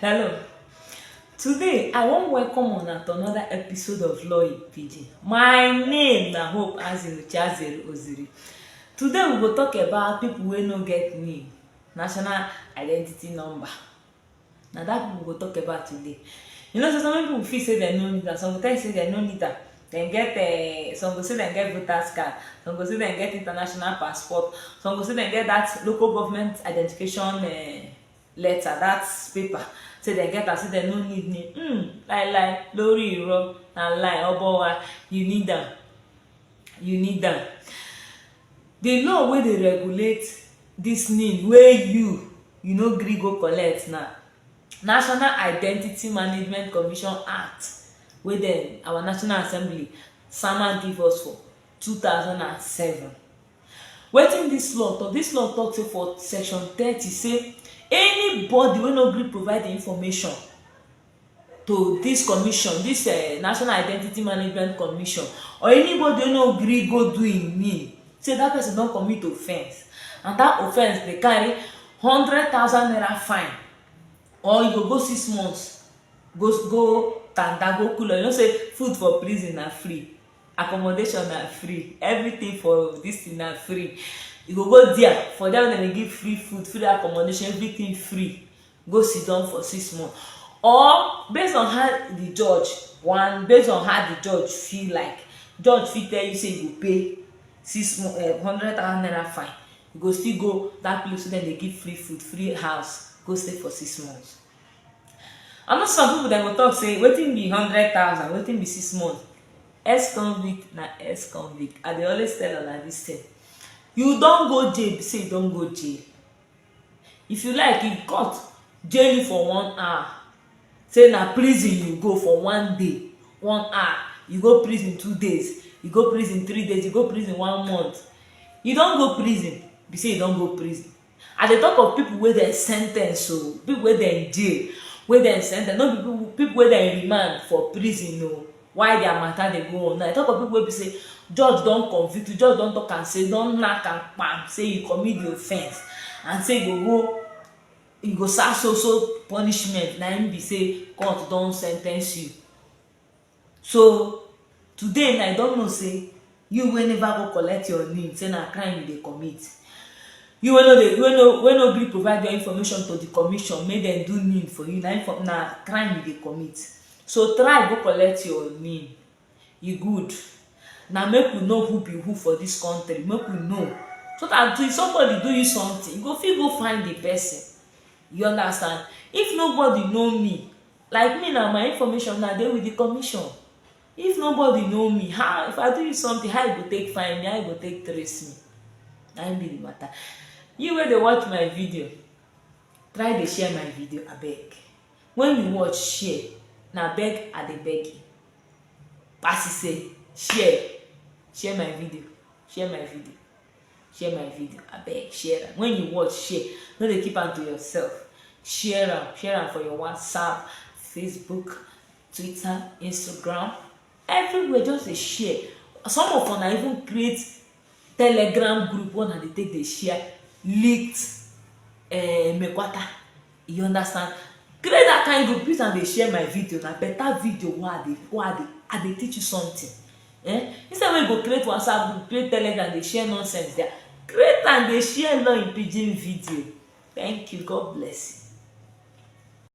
Hello. Today I wan welcome una to another episode of Law in Pidgin. My name na Hope Azinuchiazere Oziri. Today we go talk about people wey no get name, national identity number. Na that people we go talk about today. You know, so some people feel say dem no need am, some go tell you say dem no need am. Dem get some go say dem get voters card, some go say dem get international passport, some go say dem get that local government identification letter, that paper. Say dem get am, say dem no need name. Lie lórí irọ́ na lie obowa. You need am. You need am. The law wey dey regulate this name wey you no gree go collect na National Identity Management Commission Act wey dem our National Assembly sama give us for 2007. Wetin dis law talk? Dis law talk say for section 30 say anybody wey no gree provide the information to dis commission, dis National Identity Management Commission, or anybody wey no gree go do im name, say dat person don commit offence, and dat offence dey carry 100,000 naira fine, or you go 6 months go tanda go cool. You know say food for prison na free, accommodation na free, everything for dis thing na free. You go there, for them dem dey give free food, free accommodation, everything free. Go sit down for 6 months, or based on how the judge based on how the judge feel like. Judge fit tell you say you go pay 100,000 naira fine, you go still go that place wey dem dey give free food, free house, go stay for 6 months. I know some people dem go talk say wetin be 100,000, wetin be 6 months. Ex-convict na ex-convict. I dey always tell una this thing. You don go jail, say you don go jail. If you like, if court jail you for 1 hour, say na prison you go for 1 day, 1 hour, you go prison 2 days, you go prison 3 days, you go prison 1 month, you don go prison, be say you don go prison. I dey talk of people wey dem sen ten ce, so people wey dem jail, wey dem sen ten ce, no be people wey dem remand for prison o, why their matter dey go on. Now I talk of people wey be say judge don convict you, judge don talk am say don knack am kpam, say you commit the offence, and say you go serve so punishment. Na im be say court don sen ten ce you. So today na I don know say you wey never go collect your name, say na crime you dey commit. You wey no gree provide your information to the commission make dem do name for you, na crime you dey commit. So try go collect your name. E good. Na make we know who be who for dis country, make we know, so that if somebody do you something, you go fit go find the person. You understand? If nobody know me, like me na, my information na dey with the commission. If nobody know me, how, if I do you something, how you go take find me, how you go take trace me? Na im be the matter. You wey dey watch my video, try dey share my video abeg. When you watch, share. Na beg I dey beg you. Pass say share my video, share my video, share my video abeg, share am. When you watch, share. No dey keep am to yourself. Share am for your WhatsApp, Facebook, Twitter, Instagram, everywhere. Just dey share. Some of una even create Telegram group wey una dey take dey share leaked mekwata. You understand? Create that kind group, use am dey share my video. Na better video wey I dey teach you something. Instead wey you go create WhatsApp group, create Telegram, dey share nonsense there. Create am dey share Law in Pidgin video. Thank you. God bless you.